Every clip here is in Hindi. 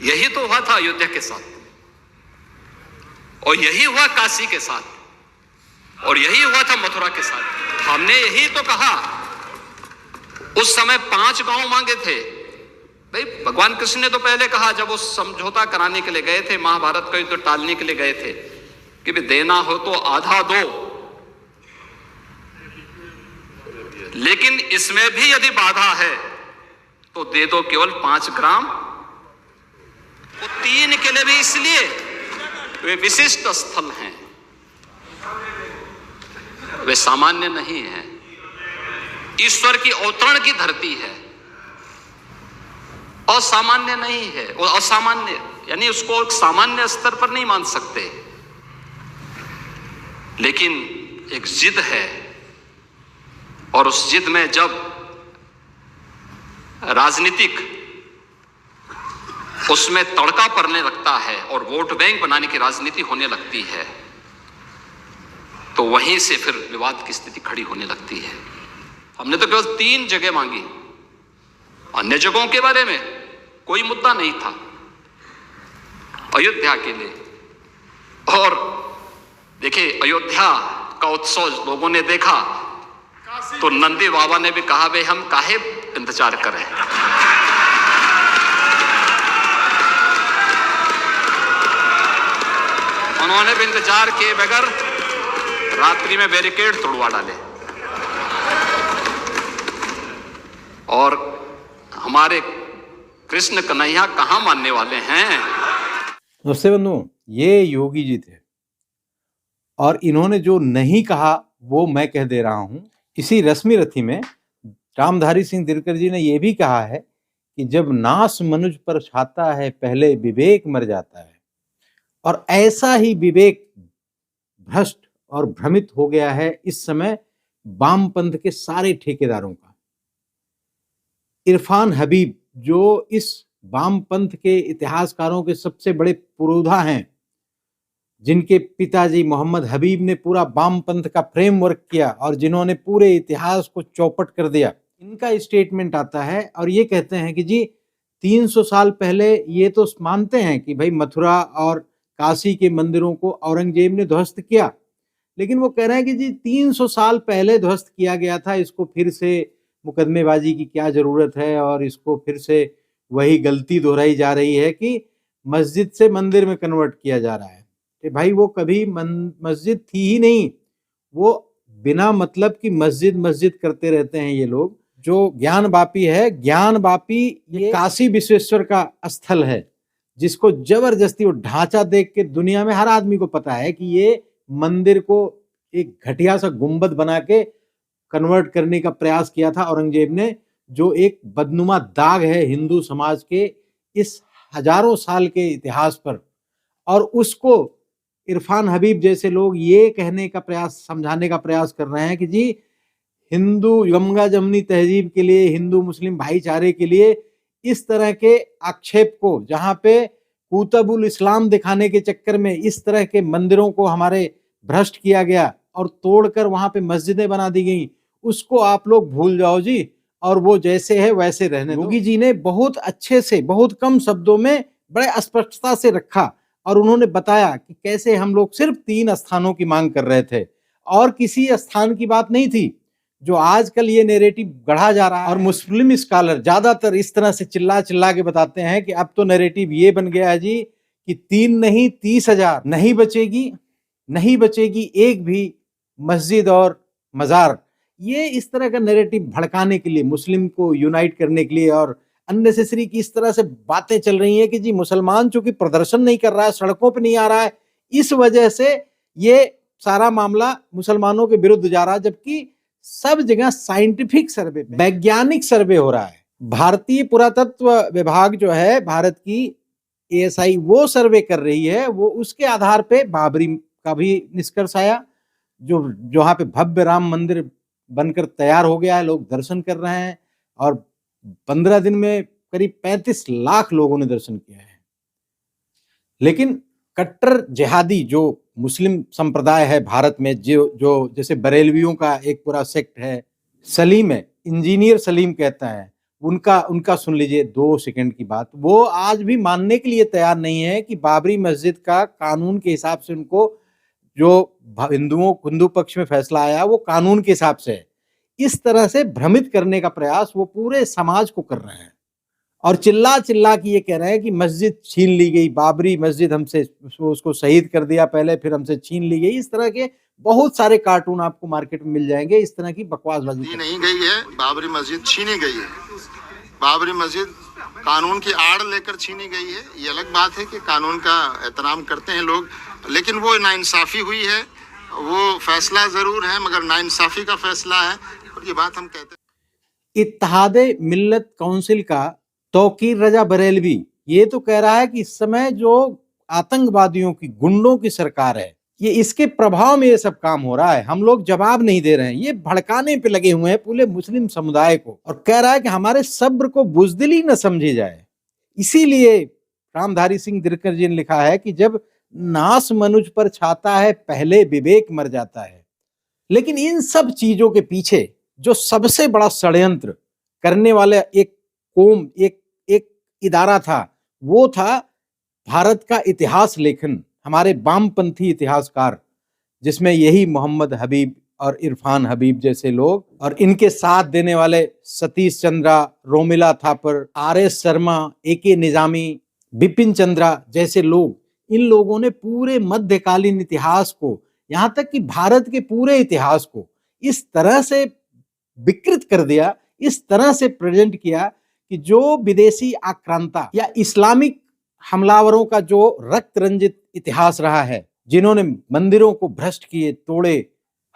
यही तो हुआ था अयोध्या के साथ, और यही हुआ काशी के साथ, और यही हुआ था मथुरा के साथ। हमने यही तो कहा, उस समय 5 गांव मांगे थे भाई। भगवान कृष्ण ने तो पहले कहा, जब वो समझौता कराने के लिए गए थे, महाभारत का युद्ध टालने के लिए गए थे, कि भी देना हो तो आधा दो, लेकिन इसमें भी यदि बाधा है तो दे दो केवल 5 ग्राम। वो 3 किले भी इसलिए वे विशिष्ट स्थल हैं, वे सामान्य नहीं है, ईश्वर की अवतरण की धरती है, असामान्य नहीं है। वो असामान्य यानी उसको एक सामान्य स्तर पर नहीं मान सकते, लेकिन एक जिद है, और उस जिद में जब राजनीतिक उसमें तड़का पड़ने लगता है और वोट बैंक बनाने की राजनीति होने लगती है, तो वहीं से फिर विवाद की स्थिति खड़ी होने लगती है। हमने तो केवल 3 जगह मांगी, अन्य जगहों के बारे में कोई मुद्दा नहीं था। अयोध्या के लिए, और देखिए अयोध्या का उत्सव लोगों ने देखा तो नंदी बाबा ने भी कहा, भाई हम काहे इंतजार करें, उन्होंने भी इंतजार किए बगैर रात्रि में बैरिकेड तोड़वा डाले। और हमारे कृष्ण कन्हैया कहां मानने वाले हैं। नमस्ते बंधु, ये योगी जी थे, और इन्होंने जो नहीं कहा वो मैं कह दे रहा हूं। इसी रश्मि रथी में रामधारी सिंह दिनकर जी ने यह भी कहा है कि जब नाश मनुज पर छाता है, पहले विवेक मर जाता है। और ऐसा ही विवेक भ्रष्ट और भ्रमित हो गया है इस समय वामपंथ के सारे ठेकेदारों का। इरफान हबीब, जो इस वामपंथ के इतिहासकारों के सबसे बड़े पुरोधा हैं, जिनके पिताजी मोहम्मद हबीब ने पूरा वामपंथ का फ्रेमवर्क किया और जिन्होंने पूरे इतिहास को चौपट कर दिया, इनका स्टेटमेंट आता है और ये कहते हैं कि जी 300 साल पहले, ये तो मानते हैं कि भाई मथुरा और काशी के मंदिरों को औरंगजेब ने ध्वस्त किया, लेकिन वो कह रहे हैं कि जी 300 साल पहले ध्वस्त किया गया था, इसको फिर से मुकदमेबाजी की क्या जरूरत है, और इसको फिर से वही गलती दोहराई जा रही है कि मस्जिद से मंदिर में कन्वर्ट किया जा रहा है। भाई वो कभी मस्जिद थी ही नहीं, वो बिना मतलब की मस्जिद मस्जिद करते रहते हैं ये लोग। जो ज्ञान वापी है, ज्ञान वापी ये काशी विश्वेश्वर का स्थल है, जिसको जबरदस्ती वो ढांचा देख के दुनिया में हर आदमी को पता है कि ये मंदिर को एक घटिया सा गुंबद बना के कन्वर्ट करने का प्रयास किया था औरंगजेब ने, जो एक बदनुमा दाग है हिंदू समाज के इस हजारों साल के इतिहास पर। और उसको इरफान हबीब जैसे लोग ये कहने का प्रयास, समझाने का प्रयास कर रहे हैं कि जी हिंदू गंगा जमनी तहजीब के लिए, हिंदू मुस्लिम भाईचारे के लिए इस तरह के आक्षेप को, जहां पे कुतुबुल इस्लाम दिखाने के चक्कर में इस तरह के मंदिरों को हमारे भ्रष्ट किया गया और तोड़कर वहां पे मस्जिदें बना दी गई, उसको आप लोग भूल जाओ जी, और वो जैसे है वैसे रहने दो। योगी जी ने बहुत अच्छे से, बहुत कम शब्दों में बड़े स्पष्टता से रखा, और उन्होंने बताया कि कैसे हम लोग सिर्फ 3 स्थानों की मांग कर रहे थे और किसी स्थान की बात नहीं थी, जो आजकल ये नैरेटिव गढ़ा जा रहा है। और मुस्लिम स्कॉलर ज्यादातर इस तरह से चिल्ला चिल्ला के बताते हैं कि अब तो नैरेटिव ये बन गया है जी कि 3 नहीं 30,000 नहीं बचेगी एक भी मस्जिद और मजार। ये इस तरह का नैरेटिव भड़काने के लिए, मुस्लिम को यूनाइट करने के लिए, और अननेसेसरी की इस तरह से बातें चल रही हैं कि जी मुसलमान चूंकि प्रदर्शन नहीं कर रहा है, सड़कों पे नहीं आ रहा है, इस वजह से ये सारा मामला मुसलमानों के विरुद्ध जा रहा है, जबकि सब जगह साइंटिफिक सर्वे, वैज्ञानिक सर्वे हो रहा है। भारतीय पुरातत्व विभाग जो है भारत की, ASI, वो सर्वे कर रही है, वो उसके आधार पे बाबरी का भी निष्कर्ष आया, जो जहां पे भव्य राम मंदिर बनकर तैयार हो गया है, लोग दर्शन कर रहे हैं, और 15 दिन में करीब 35 लाख लोगों ने दर्शन किया है। लेकिन कट्टर जिहादी जो मुस्लिम संप्रदाय है भारत में, जो जैसे बरेलवियों का एक पूरा सेक्ट है, सलीम है, इंजीनियर सलीम कहता है, उनका उनका सुन लीजिए 2 सेकंड की बात। वो आज भी मानने के लिए तैयार नहीं है कि बाबरी मस्जिद का कानून के हिसाब से उनको जो हिंदू पक्ष में फैसला आया वो कानून के हिसाब से है। इस तरह से भ्रमित करने का प्रयास वो पूरे समाज को कर रहे हैं और चिल्ला चिल्ला के ये कह रहे हैं कि मस्जिद छीन ली गई, बाबरी मस्जिद हमसे उसको शहीद कर दिया पहले, फिर हमसे छीन ली गई। इस तरह के बहुत सारे कार्टून आपको मार्केट में मिल जाएंगे इस तरह की बकवासबाजी। नहीं गई है, बाबरी मस्जिद छीनी गई है। बाबरी मस्जिद कानून की आड़ लेकर छीनी गई है। ये अलग बात है कि कानून का एहतराम करते हैं लोग, लेकिन वो नाइंसाफी हुई है। वो फैसला जरूर है मगर नाइंसाफी का फैसला है, और ये बात हम कहते हैं। इत्तेहादे मिल्लत काउंसिल का तौकीर रजा बरेलवी ये तो कह रहा है कि इस समय जो आतंकवादियों की, गुंडों की सरकार है, ये इसके प्रभाव में ये सब काम हो रहा है, हम लोग जवाब नहीं दे रहे हैं। ये भड़काने पे लगे हुए हैं पूरे मुस्लिम समुदाय को और कह रहा है कि हमारे सब्र को बुज़दिली न समझी जाए। इसीलिए रामधारी सिंह दिनकर जी ने लिखा है कि जब नास मनुज पर छाता है पहले विवेक मर जाता है। लेकिन इन सब चीजों के पीछे जो सबसे बड़ा षड्यंत्र करने वाले एक कौम, एक इदारा था, वो था भारत का इतिहास लेखन, हमारे वामपंथी इतिहासकार, जिसमें यही मोहम्मद हबीब और इरफान हबीब जैसे लोग और इनके साथ देने वाले सतीश चंद्रा, रोमिला थापर, आर.एस. शर्मा, ए.के. निजामी, बिपिन चंद्रा जैसे लोग, इन लोगों ने पूरे मध्यकालीन इतिहास को, यहां तक कि भारत के पूरे इतिहास को इस तरह से विकृत कर दिया, इस तरह से प्रेजेंट किया कि जो विदेशी आक्रांता या इस्लामिक हमलावरों का जो रक्त रंजित इतिहास रहा है, जिन्होंने मंदिरों को भ्रष्ट किए, तोड़े,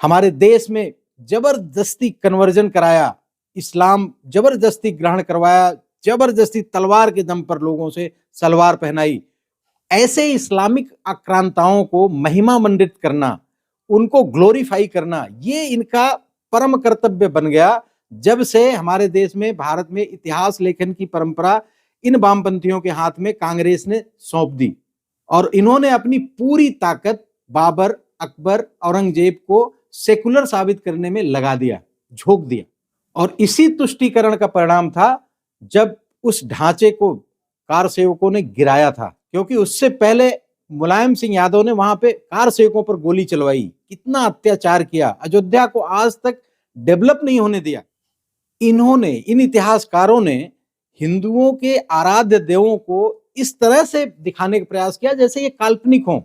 हमारे देश में जबरदस्ती कन्वर्जन कराया, इस्लाम जबरदस्ती ग्रहण करवाया, जबरदस्ती तलवार के दम पर लोगों से सलवार पहनाई, ऐसे इस्लामिक आक्रांताओं को महिमा मंडित करना, उनको ग्लोरीफाई करना, ये इनका परम कर्तव्य बन गया जब से हमारे देश में, भारत में इतिहास लेखन की परंपरा इन वामपंथियों के हाथ में कांग्रेस ने सौंप दी और इन्होंने अपनी पूरी ताकत बाबर, अकबर, औरंगजेब को सेकुलर साबित करने में लगा दिया, झोंक दिया। और इसी तुष्टीकरण का परिणाम था जब उस ढांचे को कार सेवकों ने गिराया था, क्योंकि उससे पहले मुलायम सिंह यादव ने वहां पे कार सेवकों पर गोली चलवाई, कितना अत्याचार किया, अयोध्या को आज तक डेवलप नहीं होने दिया। इन्होंने, इन इतिहासकारों ने हिंदुओं के आराध्य देवों को इस तरह से दिखाने का प्रयास किया जैसे ये काल्पनिक हो।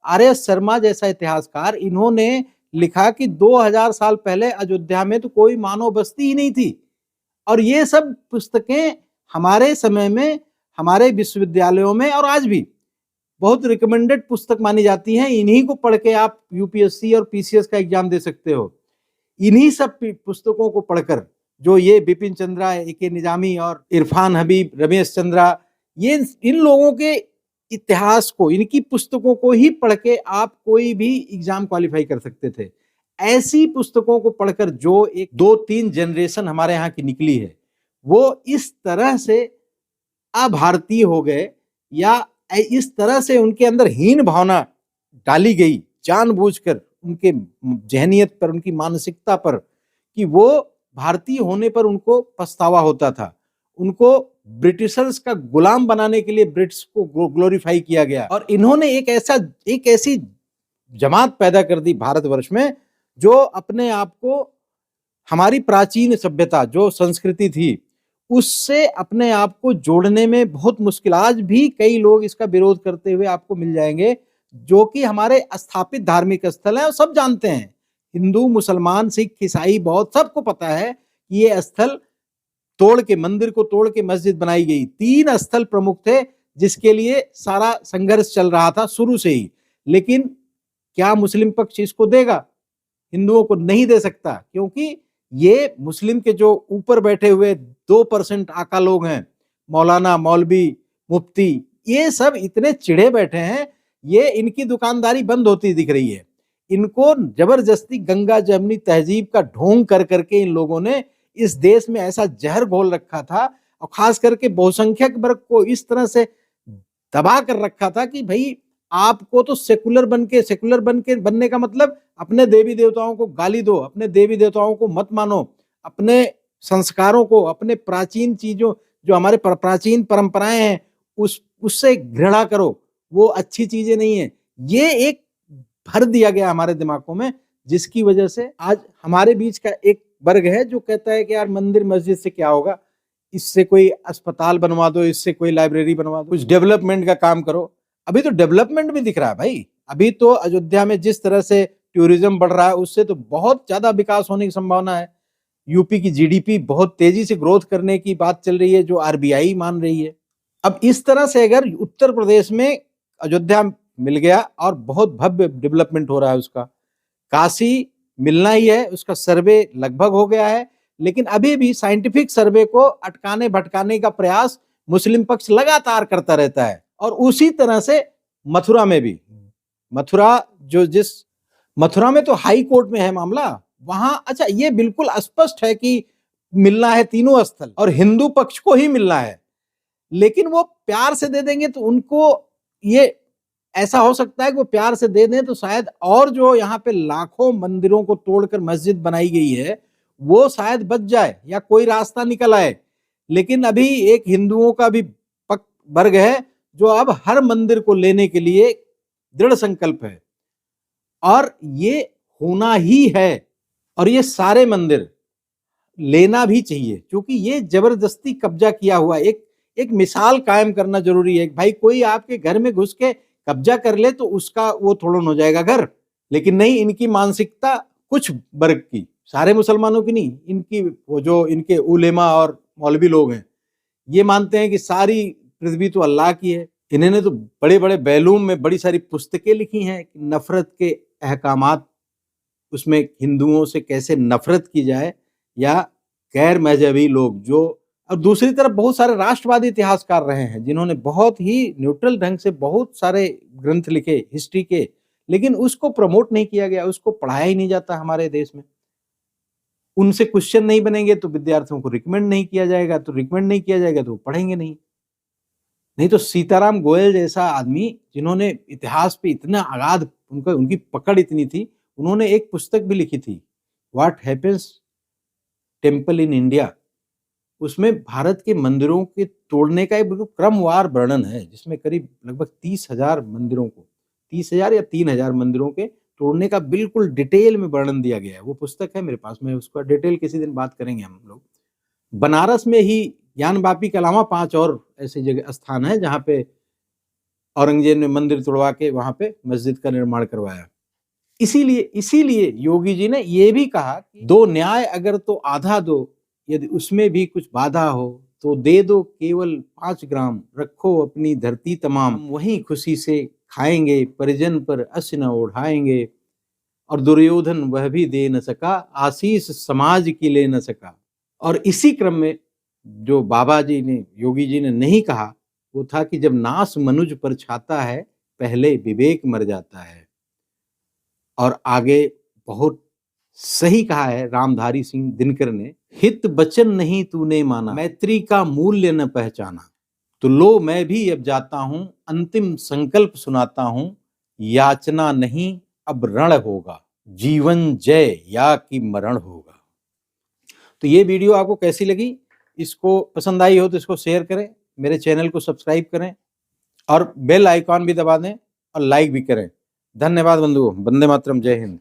आर.एस. शर्मा जैसा इतिहासकार, इन्होंने लिखा कि 2000 साल पहले अयोध्या में तो कोई मानव बस्ती ही नहीं थी और ये सब पुस्तकें हमारे समय में, हमारे विश्वविद्यालयों में और आज भी बहुत रिकमेंडेड पुस्तक मानी जाती हैं। इन्हीं को पढ़ के आप यूपीएससी और पीसीएस का एग्जाम दे सकते हो। इन्हीं सब पुस्तकों को पढ़कर जो ये बिपिन चंद्रा, ए.के. निजामी और इरफान हबीब, रमेश चंद्रा, ये इन लोगों के इतिहास को, इनकी पुस्तकों को ही पढ़ के आप कोई भी एग्जाम क्वालिफाई कर सकते थे। ऐसी पुस्तकों को पढ़कर जो एक 2-3 जनरेशन हमारे यहाँ की निकली है, वो इस तरह से अभारतीय हो गए या इस तरह से उनके अंदर हीन भावना डाली गई जानबूझकर उनके जहनियत पर, उनकी मानसिकता पर, कि वो भारतीय होने पर उनको पछतावा होता था। उनको ब्रिटिशर्स का गुलाम बनाने के लिए ब्रिटिश को ग्लोरीफाई किया गया और इन्होंने एक ऐसी जमात पैदा कर दी भारतवर्ष में जो अपने आप को हमारी प्राचीन सभ्यता, जो संस्कृति थी, उससे अपने आप को जोड़ने में बहुत मुश्किल। आज भी कई लोग इसका विरोध करते हुए आपको मिल जाएंगे, जो कि हमारे स्थापित धार्मिक स्थल हैं और सब जानते हैं, हिंदू, मुसलमान, सिख, ईसाई, बौद्ध, सबको पता है कि ये स्थल तोड़ के, मंदिर को तोड़ के मस्जिद बनाई गई। 3 स्थल प्रमुख थे जिसके लिए सारा संघर्ष चल रहा था शुरू से ही। लेकिन क्या मुस्लिम पक्ष इसको देगा? हिंदुओं को नहीं दे सकता, क्योंकि ये मुस्लिम के जो ऊपर बैठे हुए 2% आका लोग हैं, मौलाना, मौलवी, मुफ्ती, ये सब इतने चिढ़े बैठे हैं, ये इनकी दुकानदारी बंद होती दिख रही है। इनको जबरदस्ती गंगा जमनी तहजीब का ढोंग कर करके इन लोगों ने इस देश में ऐसा जहर घोल रखा था और खास करके बहुसंख्यक वर्ग को इस तरह से दबा कर रखा था कि भाई आपको तो सेकुलर बनने का मतलब अपने देवी देवताओं को गाली दो, अपने देवी देवताओं को मत मानो, अपने संस्कारों को, अपने प्राचीन चीजों, जो हमारे प्राचीन परंपराएं हैं, उससे घृणा करो, वो अच्छी चीजें नहीं है। ये एक भर दिया गया हमारे दिमागों में, जिसकी वजह से आज हमारे बीच का एक वर्ग है जो कहता है कि यार मंदिर मस्जिद से क्या होगा, इससे कोई अस्पताल बनवा दो, इससे कोई लाइब्रेरी बनवा दो, कुछ डेवलपमेंट का काम करो। अभी तो डेवलपमेंट भी दिख रहा है भाई। अभी तो अयोध्या में जिस तरह से टूरिज्म बढ़ रहा है, उससे तो बहुत ज्यादा विकास होने की संभावना है। यूपी की जीडीपी बहुत तेजी से ग्रोथ करने की बात चल रही है, जो आरबीआई मान रही है। अब इस तरह से अगर उत्तर प्रदेश में अयोध्या मिल गया और बहुत भव्य डेवलपमेंट हो रहा है उसका, काशी मिलना ही है, उसका सर्वे लगभग हो गया है, लेकिन अभी भी साइंटिफिक सर्वे को अटकाने भटकाने का प्रयास मुस्लिम पक्ष लगातार करता रहता है। और उसी तरह से मथुरा में भी, मथुरा में तो हाई कोर्ट में है मामला, वहां अच्छा ये बिल्कुल स्पष्ट है कि मिलना है तीनों स्थल और हिंदू पक्ष को ही मिलना है, लेकिन वो प्यार से दे देंगे तो उनको ये ऐसा हो सकता है कि वो प्यार से दे दें तो शायद, और जो यहाँ पे लाखों मंदिरों को तोड़कर मस्जिद बनाई गई है वो शायद बच जाए या कोई रास्ता निकल आए। लेकिन अभी एक हिंदुओं का भी वर्ग है जो अब हर मंदिर को लेने के लिए दृढ़ संकल्प है, और ये होना ही है। और ये सारे मंदिर लेना भी चाहिए, क्योंकि ये जबरदस्ती कब्जा किया हुआ, एक मिसाल कायम करना जरूरी है। भाई कोई आपके घर में घुस के कब्जा कर ले तो उसका वो थोड़ा हो जाएगा घर, लेकिन नहीं, इनकी मानसिकता कुछ वर्ग की, सारे मुसलमानों की नहीं, इनकी वो जो इनके उलेमा और मौलवी लोग हैं, ये मानते हैं कि सारी पृथ्वी तो अल्लाह की है। इन्होंने तो बड़े बड़े बैलूम में बड़ी सारी पुस्तकें लिखी हैं, नफरत के अहकामात, उसमें हिंदुओं से कैसे नफरत की जाए, या गैर मजहबी लोग जो, और दूसरी तरफ बहुत सारे राष्ट्रवादी इतिहासकार रहे हैं जिन्होंने बहुत ही न्यूट्रल ढंग से बहुत सारे ग्रंथ लिखे हिस्ट्री के, लेकिन उसको प्रमोट नहीं किया गया, उसको पढ़ाया ही नहीं जाता हमारे देश में। उनसे क्वेश्चन नहीं बनेंगे तो विद्यार्थियों को रिकमेंड नहीं किया जाएगा, तो रिकमेंड नहीं किया जाएगा तो वो पढ़ेंगे नहीं तो सीताराम गोयल जैसा आदमी, जिन्होंने इतिहास पे इतना अगाध, उनकी पकड़ इतनी थी, उन्होंने एक पुस्तक भी लिखी थी, what happens temple in India. उसमें भारत के मंदिरों के तोड़ने का एक क्रमवार वर्णन है, जिसमें करीब लगभग 30,000 मंदिरों को, 30,000 या 3,000 मंदिरों के तोड़ने का बिल्कुल डिटेल में वर्णन दिया गया है। वो पुस्तक है मेरे पास में, उसका डिटेल किसी दिन बात करेंगे हम लोग। बनारस में ही ज्ञानवापी के अलावा 5 और ऐसे जगह स्थान है जहाँ पे औरंगजेब ने मंदिर तोड़वा के वहां पे मस्जिद का निर्माण करवाया। इसीलिए योगी जी ने ये भी कहा कि दो न्याय अगर तो आधा दो, यदि उसमें भी कुछ बाधा हो तो दे दो केवल 5 ग्राम, रखो अपनी धरती तमाम, वहीं खुशी से खाएंगे, परिजन पर अस न ओढ़ाएंगे। और दुर्योधन वह भी दे न सका, आशीष समाज की ले न सका। और इसी क्रम में जो बाबा जी ने, योगी जी ने नहीं कहा, वो था कि जब नाश मनुज पर छाता है, पहले विवेक मर जाता है। और आगे बहुत सही कहा है रामधारी सिंह दिनकर ने, हित बचन नहीं तूने माना, मैत्री का मूल्य न पहचाना, तो लो मैं भी अब जाता हूं, अंतिम संकल्प सुनाता हूं, याचना नहीं अब रण होगा, जीवन जय या कि मरण होगा। तो ये वीडियो आपको कैसी लगी? इसको पसंद आई हो तो इसको शेयर करें, मेरे चैनल को सब्सक्राइब करें और बेल आइकॉन भी दबा दें और लाइक भी करें। धन्यवाद बंधुओं। वंदे मातरम। जय हिंद।